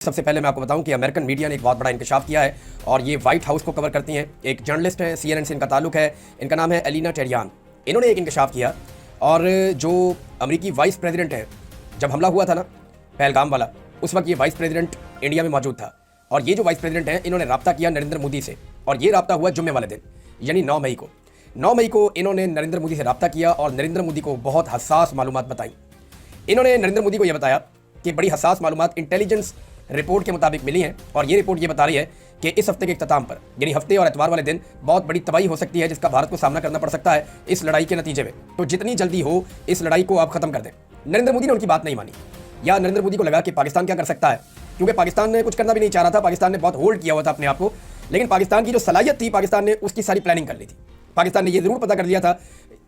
सबसे पहले मैं आपको बताऊं कि अमेरिकन मीडिया ने एक बहुत बड़ा इंकशाफ किया है और ये व्हाइट हाउस को कवर करती हैं। एक जर्नलिस्ट है, CNN से इनका ताल्लुक है, इनका नाम है एलिना टेरियान। इन्होंने एक इंकशाफ किया और जो अमेरिकी वाइस प्रेसिडेंट है, जब हमला हुआ था ना पहलगाम वाला, उस वक्त ये वाइस प्रेसिडेंट इंडिया में मौजूद था। और ये जो वाइस प्रेसिडेंट हैं, इन्होंने रब्ता किया नरेंद्र मोदी से, और ये रब्ता हुआ जुम्मे वाले दिन, यानी 9 मई को। 9 मई को इन्होंने नरेंद्र मोदी से रब्ता किया और नरेंद्र मोदी को बहुत हसास मालूमात बताई। इन्होंने नरेंद्र मोदी को यह बताया कि बड़ी हसास मालूमात इंटेलिजेंस रिपोर्ट के मुताबिक मिली है, और ये रिपोर्ट ये बता रही है कि इस हफ्ते के इख्तिताम पर, यानी हफ्ते और एतवार वाले दिन, बहुत बड़ी तबाही हो सकती है जिसका भारत को सामना करना पड़ सकता है इस लड़ाई के नतीजे में। तो जितनी जल्दी हो इस लड़ाई को आप खत्म कर दें। नरेंद्र मोदी ने उनकी बात नहीं मानी, या नरेंद्र मोदी को लगा कि पाकिस्तान क्या कर सकता है, क्योंकि पाकिस्तान ने कुछ करना भी नहीं चाह रहा था। पाकिस्तान ने बहुत होल्ड किया हुआ था अपने आप को, लेकिन पाकिस्तान की जो सलाहियत थी, पाकिस्तान ने उसकी सारी प्लानिंग कर ली थी। पाकिस्तान ने यह जरूर पता कर लिया था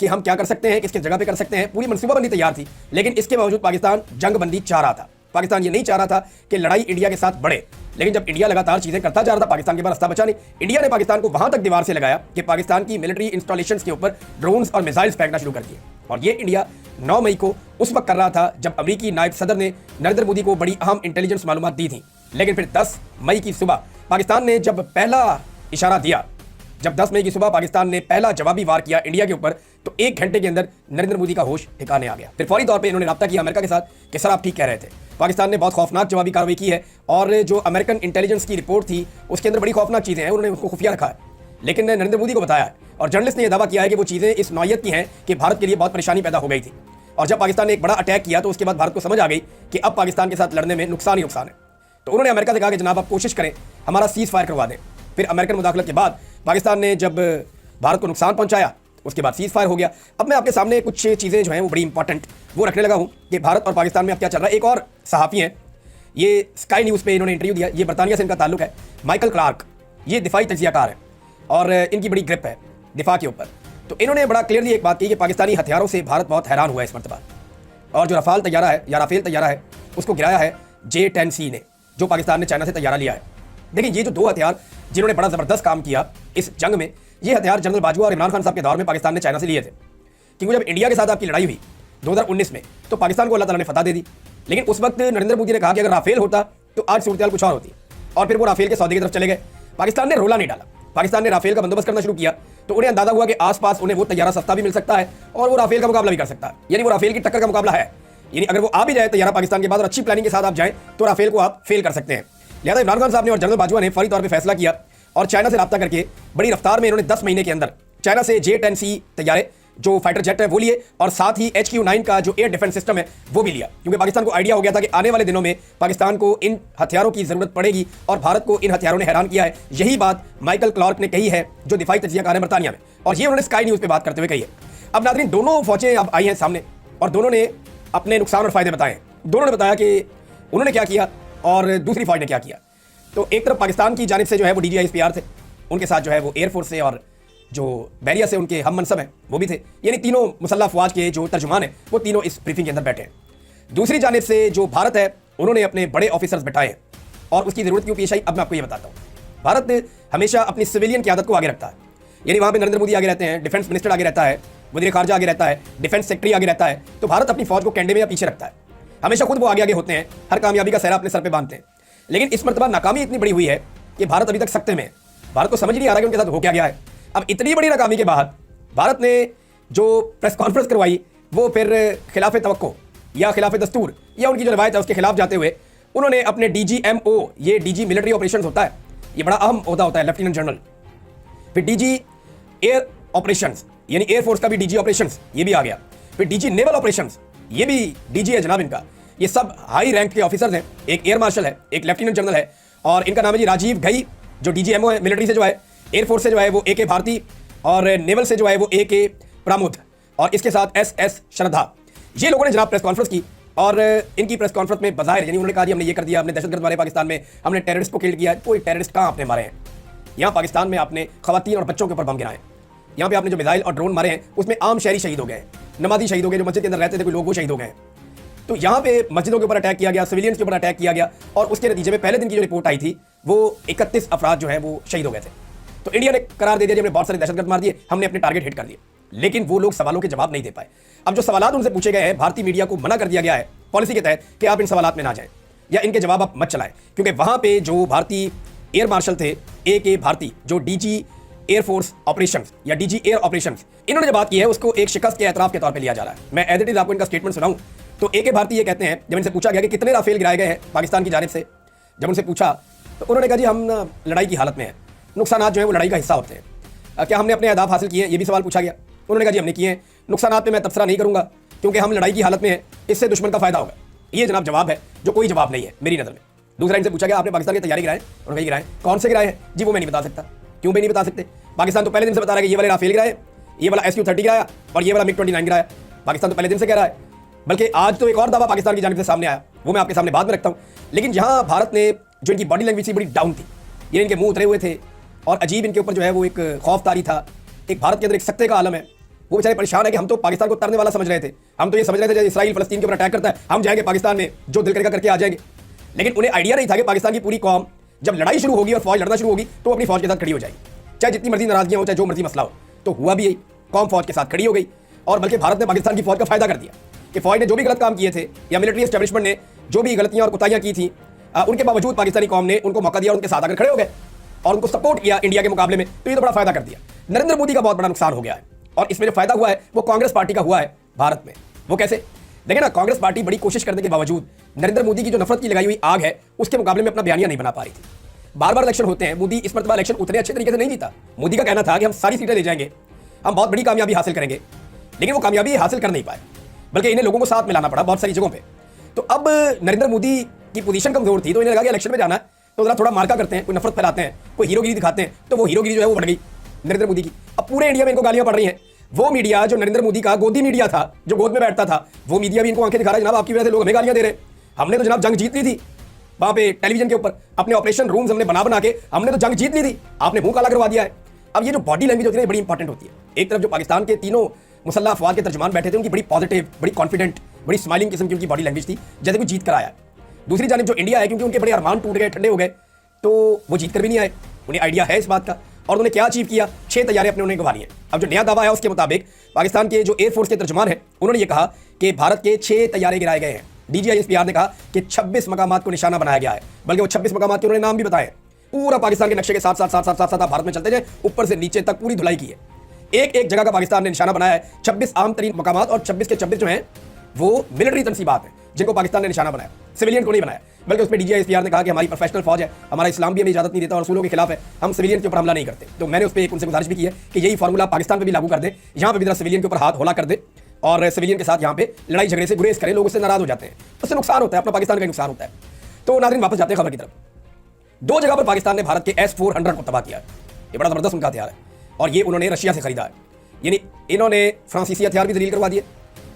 कि हम क्या कर सकते हैं, किसके जगह पे कर सकते हैं, पूरी मनसूबाबंदी तैयार थी। लेकिन इसके बावजूद पाकिस्तान जंगबंदी चाह रहा था। पाकिस्तान ये नहीं चाह रहा था कि लड़ाई इंडिया के साथ बढ़े। लेकिन जब इंडिया लगातार चीजें करता जा रहा था, पाकिस्तान के पास रास्ता बचा नहीं। इंडिया ने पाकिस्तान को वहां तक दीवार से लगाया कि पाकिस्तान की मिलिट्री इंस्टॉलेशंस के ऊपर ड्रोन्स और मिसाइल्स फेंकना शुरू कर दिए। और ये इंडिया 9 मई को उस वक्त कर रहा था जब अमेरिकी नायब सदर ने नरेंद्र मोदी को बड़ी अहम इंटेलिजेंस मालूमात दी थी। लेकिन फिर 10 मई की सुबह पाकिस्तान ने जब पहला इशारा दिया, जब 10 मई की सुबह पाकिस्तान ने पहला जवाबी वार किया इंडिया के ऊपर, तो 1 घंटे के अंदर नरेंद्र मोदी का होश ठिकाने आ गया। फिर फौरी तौर पे इन्होंने राब्ता किया अमेरिका के साथ कि सर आप ठीक कह रहे थे, पाकिस्तान ने बहुत खौफनाक जवाबी कार्रवाई की है, और जो अमेरिकन इंटेलिजेंस की रिपोर्ट थी उसके अंदर बड़ी खौफनाक चीजें हैं, उन्होंने उसको खुफिया रखा है। लेकिन नरेंद्र मोदी को बताया है, और जर्नलिस्ट ने यह दावा किया है कि वो चीजें इस नौयत की हैं कि भारत के लिए बहुत परेशानी पैदा हो गई थी। और जब पाकिस्तान ने एक बड़ा अटैक किया तो उसके बाद भारत को समझ आ गई कि अब पाकिस्तान के साथ लड़ने में नुकसान ही नुकसान है। तो उन्होंने अमेरिका से कहा कि जनाब आप कोशिश करें, हमारा सीज फायर करवा दें। फिर अमेरिकन मुदाखलत के बाद पाकिस्तान ने जब भारत को नुकसान पहुंचाया, उसके बाद सीज फायर हो गया। अब मैं आपके सामने कुछ चीज़ें जो हैं वो बड़ी इंपॉर्टेंट वो रखने लगा हूं कि भारत और पाकिस्तान में अब क्या चल रहा है। एक और सहाफ़ी हैं, ये स्काई न्यूज़ पे इन्होंने इंटरव्यू दिया, ये बरतानिया से इनका ताल्लुक है, माइकल क्लार्क। ये दिफाई तजियाकार है और इनकी बड़ी ग्रिप है दिफा के ऊपर। तो इन्होंने बड़ा क्लियरली एक बात की कि पाकिस्तानी हथियारों से भारत बहुत हैरान हुआ है इस मरतबा। और जो रफाल तैयारा है या राफेल तैयारा है, उसको गिराया है J-10C ने, जो पाकिस्तान ने चाइना से तैयारा लिया है। देखिए, ये जो 2 हथियार जिन्होंने बड़ा ज़बरदस्त काम किया इस जंग में, ये हथियार जनरल बाजवा और इमरान खान साहब के दौर में पाकिस्तान ने चाइना से लिए थे। क्योंकि जब इंडिया के साथ आपकी लड़ाई हुई 2019 में, तो पाकिस्तान को अल्लाह ताला ने फतह दे दी। लेकिन उस वक्त नरेंद्र मोदी ने कहा कि अगर राफेल होता तो आज सूरत कुछ और होती, और फिर वो राफेल के सौदे की तरफ चले गए। पाकिस्तान ने रोला नहीं डाला, पाकिस्तान ने राफेल का बंदोबस्त करना शुरू किया। तो उन्हें अंदाजा हुआ कि आसपास उन्हें वो तैयारा सस्ता भी मिल सकता है और वो राफेल का मुकाबला भी कर सकता है, यानी वो राफेल की टक्कर का मुकाबला है। यानी अगर वो आ भी जाए तैयारा पाकिस्तान के बाद और अच्छी प्लानिंग के साथ आप जाएं, तो राफेल को आप फेल कर सकते हैं। लिहाजा इमरान खान साहब ने और जनरल बाजवा ने फौरी तौर पर फैसला किया और चाइना से रब्ता करके बड़ी रफ्तार में इन्होंने 10 महीने के अंदर चाइना से J-10C तैयारे, जो फाइटर जेट है वो लिए, और साथ ही HQ-9 का जो एयर डिफेंस सिस्टम है वो भी लिया। क्योंकि पाकिस्तान को आइडिया हो गया था कि आने वाले दिनों में पाकिस्तान को इन हथियारों की जरूरत पड़ेगी, और भारत को इन हथियारों ने हैरान किया है। यही बात माइकल क्लार्क ने कही है, जो दिफाई तजियाकार है बरतानिया में, और ये उन्होंने स्काई न्यूज़ पे बात करते हुए कही है। अब नाज़रीन, दोनों फौजें अब आई हैं सामने, और दोनों ने अपने नुकसान और फायदे बताए। दोनों ने बताया कि उन्होंने क्या किया और दूसरी फौज ने क्या किया। तो एक तरफ पाकिस्तान की जानिब से जो है वो DGISPR थे, उनके साथ जो है वो एयरफोर्स से, और जो बैरिया से उनके हम मनसब हैं वो भी थे। यानी तीनों मुसल्लह अफवाज के जो तर्जुमान हैं वो तीनों इस ब्रीफिंग के अंदर बैठे हैं। दूसरी जानिब से जो भारत है, उन्होंने अपने बड़े ऑफिसर्स बैठाए हैं, और उसकी ज़रूरत क्यों पेश आई अब मैं आपको ये बताता हूँ। भारत हमेशा अपनी सिविलियन क़यादत को आगे रखता है, यानी वहाँ पर नरेंद्र मोदी आगे रहते हैं, डिफेंस मिनिस्टर आगे रहता है, वज़ीर ख़ारजा आगे रहता है, डिफेंस सेक्रेटरी आगे रहता है। तो भारत अपनी फौज को कैंडे में या पीछे रखता है, हमेशा खुद वो आगे आगे होते हैं, हर कामयाबी का सहरा अपने सर पर बांधते हैं। लेकिन इस मरतबा नाकामी इतनी बड़ी हुई है कि भारत अभी तक सख्ते में है। भारत को समझ नहीं आ रहा कि उनके साथ हो क्या गया है। अब इतनी बड़ी नाकामी के बाद भारत ने जो प्रेस कॉन्फ्रेंस करवाई, वो फिर खिलाफ तवक्को या खिलाफ दस्तूर या उनकी जो रवायत है उसके खिलाफ जाते हुए उन्होंने अपने DGMO, ये DG मिलिट्री ऑपरेशंस होता है, ये बड़ा अहम ओहदा होता है, लेफ्टिनेंट जनरल। फिर DG एयर ऑपरेशंस, यानी एयरफोर्स का भी DG ऑपरेशंस, ये भी आ गया। फिर DG नेवल ऑपरेशंस, ये भी DG है जनाब इनका। ये सब हाई रैंक के ऑफिसर्स हैं, एक एयर मार्शल है, एक लेफ्टिनेंट जनरल है, और इनका नाम है जी राजीव घई, जो DGMO है मिलिट्री से जो है, एयरफोर्स से जो है वो AK भारती, और नेवल से जो है वो AK प्रामुद, और इसके साथ SS श्रद्धा। ये लोगों ने जनाब प्रेस कॉन्फ्रेंस की, और इनकी प्रेस कॉन्फ्रेंस में बज़ाहिर यानी उन्होंने कहा जी हमने ये कर दिया, हमने दहशतगर्द मारे पाकिस्तान में, हमने टेररिस्ट को किल किया। कोई टेररिस्ट कहाँ आपने मारे हैं? यहाँ पाकिस्तान में आपने खवातीन और बच्चों के ऊपर बम गिराए। यहाँ पे आपने जो मिसाइल और ड्रोन मारे हैं उसमें आम शहरी शहीद हो गए, नमाजी शहीद हो गए, जो मस्जिद के अंदर रहते थे कोई लोग वो शहीद हो गए। तो यहाँ पे मस्जिदों के ऊपर अटैक किया गया, सिविलियंस के ऊपर अटैक किया गया, और उसके नतीजे में पहले दिन की जो रिपोर्ट आई थी वो 31 अफराद जो है वो शहीद हो गए थे। तो इंडिया ने करार दे दिया, हमने बहुत सारे दहशतगर्द मार दिए, हमने अपने टारगेट हिट कर दिए। लेकिन वो लोग सवालों के जवाब नहीं दे पाए। अब जो सवालात उनसे पूछे गए हैं, भारतीय मीडिया को मना कर दिया गया है पॉलिसी के तहत कि आप इन सवालात में ना जाएं। या इनके जवाब आप मत चलाएं, क्योंकि वहां पे जो भारतीय एयर मार्शल थे A.K. भारती, जो डीजी एयरफोर्स ऑपरेशंस या डीजी एयर ऑपरेशंस, इन्होंने जो बात की है उसको एक शिकस्त के एतराफ के तौर पे लिया जा रहा है। मैं एज इट इज आपको इनका स्टेटमेंट सुनाऊं तो A.K. भारती ये कहते हैं, जब इनसे पूछा गया कि कितने राफेल गिराए गए हैं पाकिस्तान की जानिब से, जब उनसे पूछा तो उन्होंने कहा जी हम लड़ाई की हालत में हैं, नुकसान जो है वो लड़ाई का हिस्सा होते हैं। क्या हमने अपने अहदाफ हासिल किए हैं, ये भी सवाल पूछा गया। उन्होंने कहा जी हमने किए हैं, नुकसान पे मैं तबसरा नहीं करूंगा क्योंकि हम लड़ाई की हालत में हैं, इससे दुश्मन का फायदा होगा। ये जनाब जवाब है जो कोई जवाब नहीं है मेरी नज़र में। दूसरा इनसे पूछा गया आपने पाकिस्तान की तैयारी गिराए, उन्होंने गिराए, कौन से गिराए हैं जी वो मैं नहीं बता सकता। क्यों भी नहीं बता सकते? पाकिस्तान तो पहले दिन से बता रहा है कि ये वाले राफेल गिराए, ये वाला SU-30 गिराया और ये वाला MiG-29 गिराया। पाकिस्तान तो पहले दिन से कह रहा है, बल्कि आज तो एक और दावा पाकिस्तान की जानिब से सामने आया, वो मैं आपके सामने बाद में रखता हूँ। लेकिन जहाँ भारत ने जो इनकी बॉडी लैंग्वेज थी बड़ी डाउन थी, ये इनके मुंह उतरे हुए थे और अजीब इनके ऊपर जो है वो एक खौफतारी था, एक भारत के अंदर एक सख्ते का आलम है। वो बेचारे परेशान है कि हम तो पाकिस्तान को तरने वाला समझ रहे थे, हम तो ये समझ रहे थे जब इसराइल फलस्तीन के ऊपर अटैक करता है हम जाएंगे पाकिस्तान में, जो दिल करेगा करके आ जाएंगे। लेकिन उन्हें आइडिया नहीं था कि पाकिस्तान की पूरी कौम जब लड़ाई शुरू होगी और फौज लड़ना शुरू होगी तो अपनी फौज के साथ खड़ी हो जाएगी, चाहे जितनी मर्जी नाराजगियां हो, चाहे जो मर्जी मसला हो। तो हुआ भी यही, कौम फौज के साथ खड़ी हो गई और बल्कि भारत ने पाकिस्तान की फौज का फायदा कर दिया कि फौज ने जो भी गलत काम किए थे या मिलिट्री एस्टेब्लिशमेंट ने जो भी गलतियां और कुताहियां की थी, उनके बावजूद पाकिस्तानी कौम ने उनको मौका दिया और उनके साथ आकर खड़े हो गए और उनको सपोर्ट किया इंडिया के मुकाबले में। तो ये तो बड़ा फायदा कर दिया। नरेंद्र मोदी का बहुत बड़ा नुकसान हो गया है और इसमें जो फायदा हुआ है वो कांग्रेस पार्टी का हुआ है भारत में। वो कैसे? देखिए ना, कांग्रेस पार्टी बड़ी कोशिश करने के बावजूद नरेंद्र मोदी की जो नफरत की लगाई हुई आग है उसके मुकाबले में अपना बयानिया नहीं बना पा रही थी। बार बार इलेक्शन होते हैं, मोदी इस मरतबा इलेक्शन उतने अच्छे तरीके से नहीं जीता। मोदी का कहना था कि हम सारी सीटें ले जाएंगे, हम बहुत बड़ी कामयाबी हासिल करेंगे, लेकिन वो कामयाबी हासिल कर नहीं पाए, बल्कि इन्हें लोगों को साथ मिलाना पड़ा बहुत सारी जगहों पे। तो अब नरेंद्र मोदी की पोजीशन कमजोर थी, तो इन्हें लगा कि इलेक्शन में जाना है तो जरा थोड़ा मार्का करते हैं, कोई नफरत फैलाते हैं, कोई हीरोगिरी दिखाते हैं। तो वो हीरोगिरी जो है वो बढ़ गई नरेंद्र मोदी की। अब पूरे इंडिया में इनको गालियां पड़ रही हैं। वो मीडिया जो नरेंद्र मोदी का गोदी मीडिया था, जो गोद में बैठता था, वो मीडिया भी इनको आंखें दिखा रहा है, जनाब आपकी वजह से लोग हमें गालियां दे रहे हैं, हमने तो जनाब जंग जीत ली थी वहां पे टेलीविजन के ऊपर, अपने ऑपरेशन रूम्स हमने बना के हमने तो जंग जीत ली थी, आपने मुंह काला करवा दिया है। अब ये जो बॉडी लैंग्वेज होती है बड़ी इंपॉर्टेंट होती है। एक तरफ जो पाकिस्तान के तीनों मुसल्लह अफवाज के तर्जुमान बैठे थे, उनकी बड़ी पॉजिटिव, बड़ी कॉन्फिडेंट, बड़ी स्माइलिंग किस्म की उनकी बॉडी लैंग्वेज थी, जैसे कोई जीत कर आया। दूसरी जानिब जो इंडिया है, क्योंकि उनके बड़े अरमान टूट गए, ठंडे हो गए, तो वो जीत कर भी नहीं आए। उन्हें आइडिया है इस बात का और उन्होंने क्या अचीव किया, 6 तैयारी अपने उन्हें गंवा ली हैं। अब जो नया दावा है उसके मुताबिक पाकिस्तान के जो एयरफोर्स के तर्जुमान हैं उन्होंने ये कहा कि भारत के 6 तैयारे गिराए गए हैं। DGISPR ने कहा कि 26 मकामात को निशाना बनाया गया है, बल्कि वो 26 मकामात के उन्होंने नाम भी बताए। पूरा पाकिस्तान के नक्शे के साथ साथ भारत में चलते जाए, ऊपर से नीचे तक पूरी धुलाई की है। एक एक जगह का पाकिस्तान ने निशाना बनाया है। 26 आम तरीन मकामात और 26 के 26 जो हैं वो मिलिट्री तनसीबात हैं जिनको पाकिस्तान ने निशाना बनाया, सिविलियन को नहीं बनाया। बल्कि उसमें DGISPR ने कहा कि हमारी प्रोफेशनल फौज है, हमारा इस्लाम भी हमें इजाजत नहीं देता और उसूलों के खिलाफ है, हम सिविलियन के ऊपर हमला नहीं करते। तो मैंने उस पर एक उनसे गुजारिश भी की है कि यही फार्मूला पाकिस्तान पर भी लागू कर दे, यहाँ पर भी जरा सिविलियन के ऊपर हाथ होला कर दे और सिविलियन के साथ यहाँ पे लड़ाई झगड़े से गुरेज करें। लोग उससे नाराज हो जाते हैं, उससे नुकसान होता है, अपना पाकिस्तान का नुकसान होता है। तो नाज़रीन वापस जाते हैं खबर की तरफ। 2 जगह पर पाकिस्तान ने भारत के S-400 को तबाह किया है। ये बड़ा जबरदस्त उनका हथियार है और ये उन्होंने रशिया से खरीदा है। यानी इन्होंने फ्रांसीसी हथियार भी दलील करवा दिए,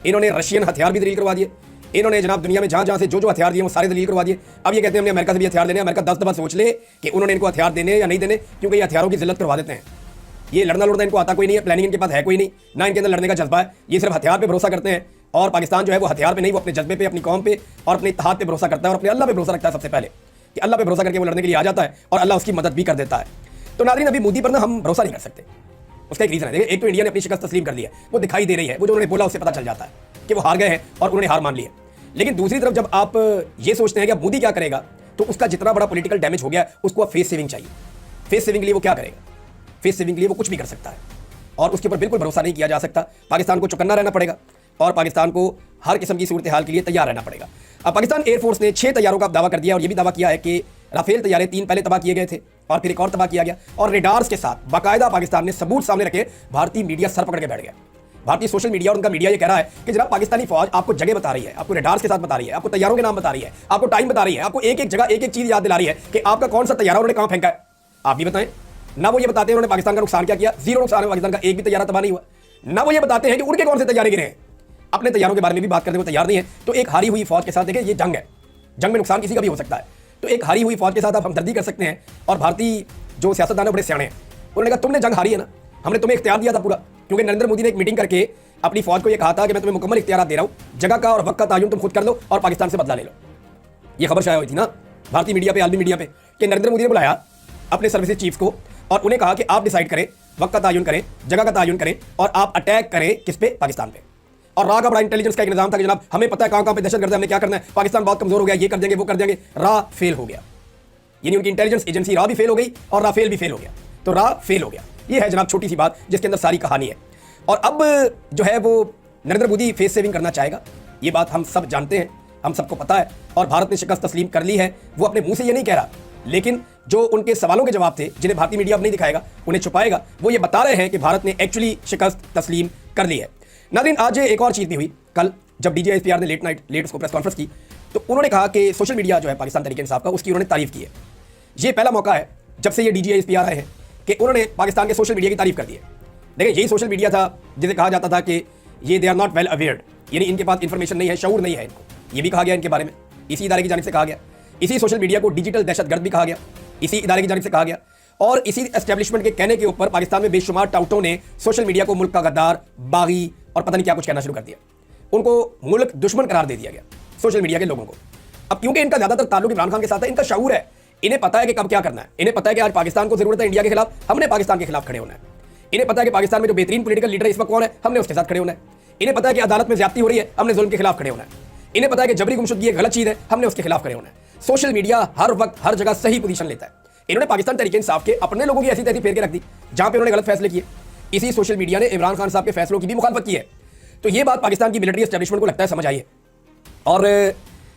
इन्होंने रशियन हथियार भी दलील करवा दिए, इन्होंने जनाब दुनिया में जहां से जो हथियार दिए वो सारे दलील करवा दिए। अब ये कहते हैं हमने अमेरिका से भी हथियार देने। अमेरिका 10 दफा सोच ले कि उन्होंने इनको हथियार देने या नहीं देने, क्योंकि ये हथियारों की जिल्लत करवा देते हैं। ये लड़ना लड़ना इनको आता कोई नहीं है, प्लानिंग इनके पास है कोई नहीं, ना इनके अंदर लड़ने का जज्बा है। ये सिर्फ हथियार पे भरोसा करते हैं और पाकिस्तान जो है वो हथियार पे नहीं, वो अपने जज्बे पे, अपनी कौम पे और अपने इत्तेहाद पे भरोसा करता है और अपने अल्लाह पे भरोसा रखता है सबसे पहले, कि अल्लाह पे भरोसा करके वो लड़ने के लिए आ जाता है और अल्लाह उसकी मदद भी कर देता है। तो नाज़रीन अभी मोदी पर ना हम भरोसा नहीं कर सकते। उसका एक रीज़न है, एक तो इंडिया ने अपनी शिकस्त तस्लीम कर ली है, वो दिखाई दे रही है, वो जो उन्होंने बोला उससे पता चल जाता है कि वो हार गए हैं और उन्होंने हार मान ली है। लेकिन दूसरी तरफ जब आप ये सोचते हैं कि अब मोदी क्या करेगा, तो उसका जितना बड़ा पॉलिटिकल डैमेज हो गया उसको अब फेस सेविंग चाहिए। फेस सेविंग के लिए वो क्या करेगा? फेस सेविंग के लिए वो कुछ भी कर सकता है और उसके ऊपर बिल्कुल भरोसा नहीं किया जा सकता। पाकिस्तान को चौकन्ना रहना पड़ेगा और पाकिस्तान को हर किस्म की सूरत हाल के लिए तैयार रहना पड़ेगा। अब पाकिस्तान एयरफोर्स ने 6 तैयारों का दावा कर दिया और यह भी दावा किया है कि राफेल तैयारे 3 पहले तबाह किए गए थे और फिर एक और तबाह किया गया और रेडार्स के साथ बाकायदा पाकिस्तान ने सबूत सामने रखे। भारतीय मीडिया सर पकड़ के बैठ गया। भारतीय सोशल मीडिया और उनका मीडिया ये कह रहा है कि जनाब पाकिस्तानी फौज आपको जगह बता रही है, आपको रेडार्स के साथ बता रही है, आपको तैयारों के नाम बता रही है, आपको टाइम बता रही है, आपको एक एक जगह एक एक चीज याद दिला रही है कि आपका कौन सा तैयारा उन्होंने कहां फेंका है। आप भी बताएं ना। वो ये बताते हैं उन्होंने पाकिस्तान का नुकसान क्या किया, 0 नुकसान है, पाकिस्तान का एक भी तैयारा तबाह नहीं हुआ। ना वो ये बताते हैं कि उनके कौन से तैयारे गिरे हैं। अपने तैयारों के बारे में भी बात करने को तैयार नहीं है। तो एक हारी हुई फौज के साथ देखिए, ये जंग है, जंग में नुकसान किसी का भी हो सकता है। तो एक हारी हुई फौज के साथ आप हमदर्दी कर सकते हैं। और भारतीय जो सियासतदान है बड़े सियाणे हैं, उन्होंने कहा तुमने जंग हारी है ना, हमने तुम्हें इख्तियार दिया था पूरा, क्योंकि नरेंद्र मोदी ने एक मीटिंग करके अपनी फौज को यह कहा था कि मैं तुम्हें मुकम्मल इख्तियार दे रहा हूं, जगह का और वक्त का तायुन तुम खुद कर लो और पाकिस्तान से बदला ले लो। यह खबर शाया हुई थी ना भारतीय मीडिया पे, आलमी मीडिया पे, कि नरेंद्र मोदी ने बुलाया अपने सर्विसेज चीफ को और उन्हें कहा कि आप डिसाइड करें, वक्त का तायुन करें, जगह का तायुन करें और आप अटैक करें किस पे? पाकिस्तान पे। और रा का बड़ा इंटेलिजेंस का एक निजाम था कि जनाब हमें पता है कहां पे दहशतगर्द है, हमने क्या करना है, पाकिस्तान बहुत कमजोर हो गया, ये कर देंगे वो कर देंगे। रा फेल हो गया, यानी उनकी इंटेलिजेंस एजेंसी रा भी फेल हो गई और राफेल भी फेल हो गया। तो रा फेल हो गया, ये है जनाब छोटी सी बात जिसके अंदर सारी कहानी है। और अब जो है वो नरेंद्र मोदी फेस सेविंग करना चाहेगा, ये बात हम सब जानते हैं, हम सबको पता है। और भारत ने शिकस्त तस्लीम कर ली है, वो अपने मुंह से ये नहीं कह रहा, लेकिन जो उनके सवालों के जवाब थे जिन्हें भारतीय मीडिया अब नहीं दिखाएगा, उन्हें छुपाएगा, वो ये बता रहे हैं कि भारत ने एक्चुअली शिकस्त तस्लीम कर ली है। नाज़रीन, आज एक और चीज़ भी हुई। कल जब DGISPR ने लेट उसको प्रेस कॉन्फ्रेंस की, तो उन्होंने कहा कि सोशल मीडिया जो है पाकिस्तान तहरीक इंसाफ का, उसकी उन्होंने तारीफ की है। ये पहला मौका है जब से ये DGISPR आए हैं कि उन्होंने पाकिस्तान के सोशल मीडिया की तारीफ कर दी है। देखिए, यही सोशल मीडिया था जिसे कहा जाता था कि ये they are not well awared, यानी इनके पास इंफॉर्मेशन नहीं है, शऊर नहीं है इनको। ये भी कहा गया इनके बारे में, इसी इदारे की जानिब से कहा गया। इसी सोशल मीडिया को डिजिटल दहशतगर्द भी कहा गया, इसी इदारे की जानिब से कहा गया। और इसी एस्टेब्लिशमेंट के कहने के ऊपर पाकिस्तान में बेशुमार टाउटों ने सोशल मीडिया को मुल्क का गद्दार, बागी और पता नहीं क्या कुछ कहना शुरू कर दिया। उनको मुल्क दुश्मन करार दे दिया गया सोशल मीडिया के लोगों को। अब क्योंकि इनका ज्यादातर ताल्लुक इमरान खान के साथ है, इनका शऊर है, इन्हें पता है कि कब क्या करना है। इन्हें पता है कि आज पाकिस्तान को जरूरत है इंडिया के खिलाफ, हमने पाकिस्तान के खिलाफ खड़े होना है। इन्हें पता है कि पाकिस्तान में जो बेहतरीन पॉलिटिकल लीडर इस वक्त कौन है, हमने उसके साथ खड़े होना है। इन्हें पता है कि अदालत में ज्यादती हो रही है, हमने जुल्म के खिलाफ खड़े होना है। इन्हें पता है कि जबरी गुमशुदगी एक गलत चीज है, हमने उसके खिलाफ खड़े होना है। सोशल मीडिया हर वक्त हर जगह सही पोजीशन लेता है। इन्होंने पाकिस्तान तहरीक इंसाफ के अपने लोगों की ऐसी तैसी फेर के रख दी जहां पे उन्होंने गलत फैसले किए। इसी सोशल मीडिया ने इमरान खान साहब के फैसलों की भी मुखालफत की है। तो ये बात पाकिस्तान की मिलिट्री एस्टेब्लिशमेंट को लगता है समझ आई है। और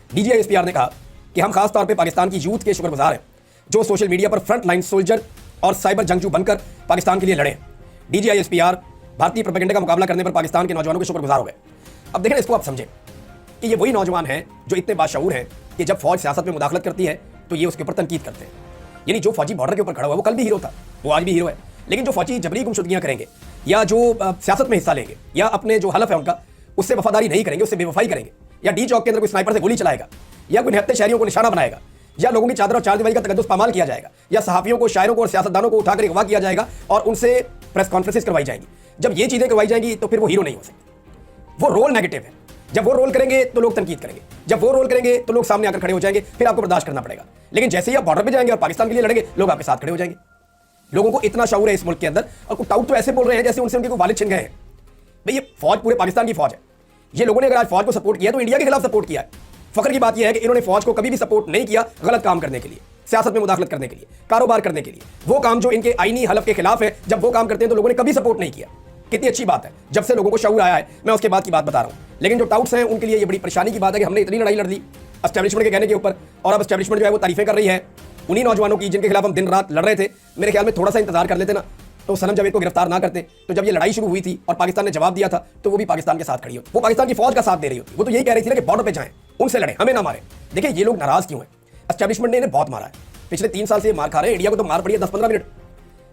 DGISPR ने कहा कि हम खास तौर पे पाकिस्तान की यूथ के शुक्रगुजार हैं जो सोशल मीडिया पर फ्रंट लाइन सोल्जर और साइबर जंगजू बनकर पाकिस्तान के लिए लड़े। DGISPR भारतीय प्रोपेगेंडा का मुकाबला करने पर पाकिस्तान के नौजवानों के शुक्रगुजार हो गए। अब देखें, इसको आप समझें कि ये वही नौजवान हैं जो इतने बाशऊर हैं कि जब फौज सियासत में मुदाखलत करती है तो ये उसके ऊपर तनकीद करते हैं। यानी जो फौजी बॉर्डर के ऊपर खड़ा हुआ है वो कल भी हीरो था, वो आज भी हीरो है। लेकिन जो फौजी जबरी गुमशुदगियां करेंगे या जो सियासत में हिस्सा लेंगे या अपने जो हलफ है उनका उससे वफादारी नहीं करेंगे, उससे बेवफाई करेंगे, या डी चौक के अंदर कोई स्नाइपर से गोली चलाएगा, या कोई निहत्ते शहरियों को निशाना बनाएगा, या लोगों की चादर और चारदीवारी का तकद्दुस पामाल किया जाएगा, या सहाफियों को, शायरों को और सियासतदानों को उठाकर अगवा किया जाएगा और उनसे प्रेस कॉन्फ्रेंसेस करवाई जाएंगी। जब ये चीजें करवाई जाएंगी तो फिर वो हीरो नहीं हो सकते, वो रोल नेगेटिव है। जब वो रोल करेंगे तो लोग तनकीद करेंगे, जब वो रोल करेंगे तो लोग सामने आकर खड़े हो जाएंगे, फिर आपको बर्दाश्त करना पड़ेगा। लेकिन जैसे ही आप बॉर्डर पे जाएंगे और पाकिस्तान के लिए लड़ेंगे, लोग आपके साथ खड़े हो जाएंगे। लोगों को इतना शऊर है इस मुल्क के अंदर, और कुछ टाउट तो ऐसे बोल रहे हैं जैसे उनसे उनके कोई वालिद छिन गए हैं। भाई ये फौज पूरे पाकिस्तान की फौज है। ये लोगों ने अगर आज फौज को सपोर्ट किया तो इंडिया के खिलाफ सपोर्ट किया है। फख्र की बात यह है कि इन्होंने फौज को कभी भी सपोर्ट नहीं किया गलत काम करने के लिए, सियासत में मुदाखलत करने के लिए, कारोबार करने के लिए। वो काम जो इनके आईनी हलफ के खिलाफ है, जब वो काम करते हैं तो लोगों ने कभी सपोर्ट नहीं किया। कितनी अच्छी बात है, जब से लोगों को शऊर आया है। मैं उसके बाद की बात बता रहा हूं। लेकिन जो टाउट्स हैं उनके लिए ये बड़ी परेशानी की बात है कि हमने इतनी लड़ाई लड़ ली एस्टेब्लिशमेंट के कहने के ऊपर, और अब एस्टेब्लिशमेंट जो है वो तारीफें कर रही है उन्हीं नौजवानों की जिनके खिलाफ हम दिन रात लड़ रहे थे। मेरे ख्याल में थोड़ा सा इंतजार कर लेते ना तो सनम जावेद को गिरफ्तार ना करते, तो जब ये लड़ाई शुरू हुई थी और पाकिस्तान ने जवाब दिया था तो वो भी पाकिस्तान के साथ खड़ी होती, वो पाकिस्तान की फौज का साथ दे रही होती। वो तो यही कह रही थी ना कि बॉर्डर पे जाएं, उनसे लड़ें, हमें ना मारें। देखिए ये लोग नाराज क्यों हैं? एस्टेब्लिशमेंट ने इन्हें बहुत मारा है, पिछले 3 साल से मार खा रहे हैं। इंडिया को तो मार पड़ी है 10-15 मिनट,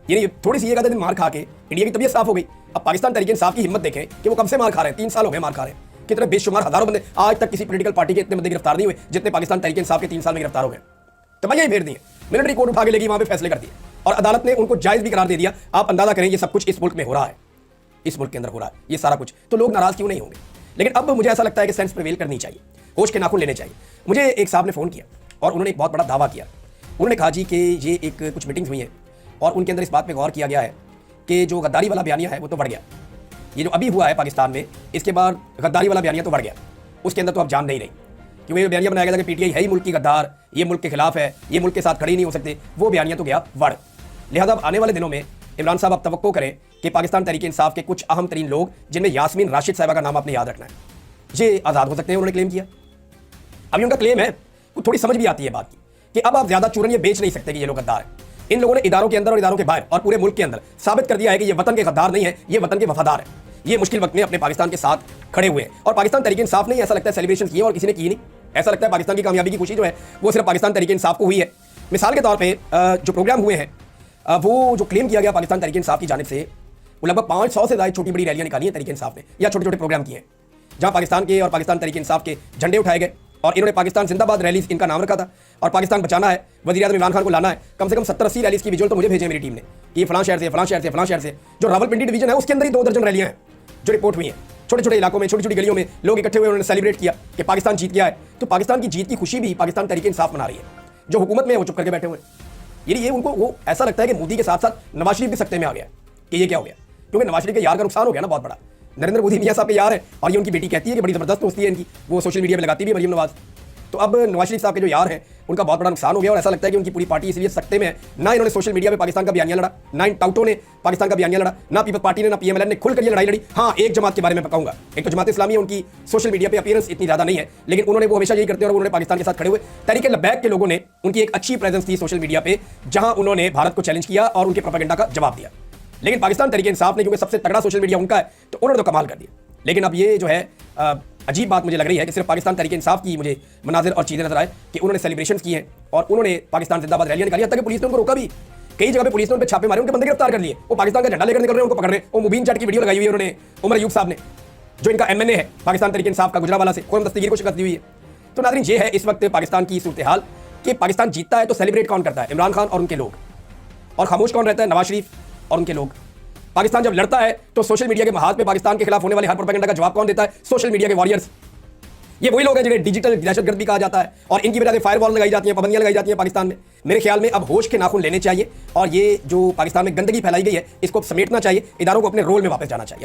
यानी थोड़ी सी एक आधे दिन मार खा के इंडिया की तबीयत साफ हो गई। अब पाकिस्तान तहरीक इंसाफ की हिम्मत देखें कि वो कब से मार खा रहे हैं, 3 साल हो गए मार खा रहे हैं। कितने बेशुमार हजारों बंदे, आज तक किसी पॉलिटिकल पार्टी के इतने बंदे गिरफ्तार नहीं हुए जितने पाकिस्तान तहरीक इंसाफ के 3 साल में गिरफ्तार हो गए। तो मैं यही फेर दिए, मिलिट्री कोर्ट उठा के लेगी, वहां पे फैसले कर दिए और अदालत ने उनको जायज भी करार दे दिया। आप अंदाजा करें ये सब कुछ इस मुल्क में हो रहा है, इस मुल्क के अंदर हो रहा है ये सारा कुछ, तो लोग नाराज क्यों नहीं होंगे? लेकिन अब मुझे ऐसा लगता है कि सेंस प्रिवेल करनी चाहिए, होश के नाखून लेने चाहिए। मुझे एक साहब ने फोन किया और उन्होंने एक बहुत बड़ा दावा किया। उन्होंने कहा जी कि ये एक कुछ मीटिंग्स हुई हैं और उनके अंदर इस बात पे गौर किया गया है कि जो गद्दारी वाला बयानिया है वो तो बढ़ गया। ये जो अभी हुआ है पाकिस्तान में, इसके बाद गद्दारी वाला बयानिया तो बढ़ गया, उसके अंदर तो आप जान नहीं रही। क्योंकि ये बयानिया बनाया गया था कि पीटीआई है ही मुल्क की गद्दार, ये मुल्क के खिलाफ है, ये मुल्क के साथ खड़े नहीं हो सकते, वो बयानिया तो गया बढ़। लिहाजा अब आने वाले दिनों में इमरान साहब आप तवक्को करें कि पाकिस्तान तहरीक इंसाफ के कुछ अहम तरीन लोग, जिनमें यास्मीन राशिद साहिबा का नाम आपने याद रखना है, ये आज़ाद हो सकते हैं। उन्होंने क्लेम किया, अभी उनका क्लेम है, वो थोड़ी समझ भी आती है बात की कि अब आप ज्यादा चूरन ये बेच नहीं सकते कि ये लोग गद्दार हैं। इन लोगों ने इदारों के अंदर और इदारों के बाहर और पूरे मुल्क के अंदर साबित कर दिया है कि ये वतन के गद्दार नहीं है, ये वतन के वफादार है। ये मुश्किल वक्त में अपने पाकिस्तान के साथ खड़े हुए हैं और पाकिस्तान तहरीक इंसाफ ने ऐसा लगता है सेलिब्रेशन किए और किसी ने की नहीं। ऐसा लगता है पाकिस्तान की कामयाबी की खुशी जो है वो सिर्फ पाकिस्तान तहरीक इंसाफ को हुई है। मिसाल के तौर पर जो प्रोग्राम हुए हैं, वो जो क्लेम किया गया पाकिस्तान तहरीक इंसाफ की जानिब से, वो लगभग 500 से ज़्यादा छोटी बड़ी रैलियां निकाली हैं तहरीक इंसाफ ने, या छोटे छोटे प्रोग्राम किए हैं जहां पाकिस्तान के और पाकिस्तान तहरीक इंसाफ के झंडे उठाए गए। और इन्होंने पाकिस्तान जिंदाबाद रैलीज इनका नाम रखा था और पाकिस्तान बचाना है, वज़ीर-ए-आज़म इमरान खान को लाना है। कम से कम 70-80 रैलीज की विजुअल तो मुझे भेजे मेरी टीम ने कि फलां शहर से, फलां शहर से, फलां शहर से। जो रावलपिंडी डिवीजन है उसके अंदर ही 2 दर्जन रैलियां हैं जो रिपोर्ट हुई हैं। छोटे छोटे इलाकों में, छोटी छोटी गलियों में लोग इकट्ठे हुए, उन्होंने सेलिब्रेट किया कि पाकिस्तान जीत गया है। तो पाकिस्तान की जीत की खुशी भी पाकिस्तान तहरीक इंसाफ मना रही है। जो हुकूमत में है वो चुप करके बैठे हुए हैं। ये उनको वो ऐसा लगता है कि मोदी के साथ साथ नवाज शरीफ भी सख्ते में आ गया कि ये क्या हो गया, क्योंकि नवाज शरीफ के यार का नुकसान हो गया ना बहुत बड़ा। नरेंद्र मोदी मियाँ साहब के यार है और ये उनकी बेटी कहती है कि बड़ी ज़बरदस्त दोस्ती है इनकी, वो सोशल मीडिया पे लगाती भी है मरीम नवाज। तो अब नवाज शरीफ साहब के जो यार हैं उनका बहुत बड़ा नुकसान हो गया और ऐसा लगता है कि उनकी पूरी पार्टी इसलिए सख्ते में है। ना इन्होंने सोशल मीडिया पे पाकिस्तान का बयानिया लड़ा, ना इन टाउटों ने पाकिस्तान का बयानिया लड़ा, ना पीपल्स पार्टी ने, ना पीएमएलएन ने खुलकर ये लड़ाई लड़ी। हाँ, एक जमात के बारे में कहूंगा, एक तो जमात इस्लामी है, उनकी सोशल मीडिया पे अपीयरेंस इतनी ज़्यादा नहीं है, लेकिन उन्होंने वो हमेशा यही करते हैं और उन्होंने पाकिस्तान के साथ खड़े हुए। तहरीक लब्बैक के लोगों ने, उनकी एक अच्छी प्रेजेंस थी सोशल मीडिया पे, जहां उन्होंने भारत को चैलेंज किया और उनके प्रोपेगेंडा का जवाब दिया। लेकिन पाकिस्तान तहरीक इंसाफ ने, क्योंकि सबसे तगड़ा सोशल मीडिया उनका है, तो उन्होंने तो कमाल कर दिया। लेकिन अब ये जो है अजीब बात मुझे लग रही है कि सिर्फ पाकिस्तान तहरीक इंसाफ की मुझे मनाजिर और चीज़ें नजर आए कि उन्होंने सेलिब्रेशन किए हैं और उन्होंने पाकिस्तान जिंदाबाद रैलियां निकाली, तक पुलिस ने उनको रोका भी। कई जगह पे पुलिस ने उन पे छापे मारे, उनके बंदे गिरफ्तार कर लिए, वो पाकिस्तान का झंडा लेकर निकल रहे हैं, उनको पकड़ रहे हैं। वो मुबीन चट की वीडियो लगाई हुई है उन्होंने उमर अयूब साहब ने, जो इनका एमएनए है पाकिस्तान तहरीक इंसाफ का, गुजरावाला से, कोम दस्तगीर को शिकस्त दी हुई है। तो नाज़रीन, ये है इस वक्त पाकिस्तान की सूरत हाल कि पाकिस्तान जीतता है तो सेलिब्रेट कौन करता है? इमरान खान और उनके लोग, और खामोश कौन रहता है? नवाज शरीफ और उनके लोग। पाकिस्तान जब लड़ता है तो सोशल मीडिया के महाज पे पाकिस्तान के खिलाफ होने वाले हर प्रोपेगेंडा का जवाब कौन देता है? सोशल मीडिया के वॉरियर्स। ये वही लोग हैं जिन्हें डिजिटल दहशतगर्द भी कहा जाता है और इनकी वजह से फायरवॉल लगाई जाती है, पाबंदियां लगाई जाती हैं पाकिस्तान में। मेरे ख्याल में अब होश के नाखून लेने चाहिए और ये जो पाकिस्तान में गंदगी फैलाई गई है इसको समेटना चाहिए, इदारों को अपने रोल में वापस जाना चाहिए।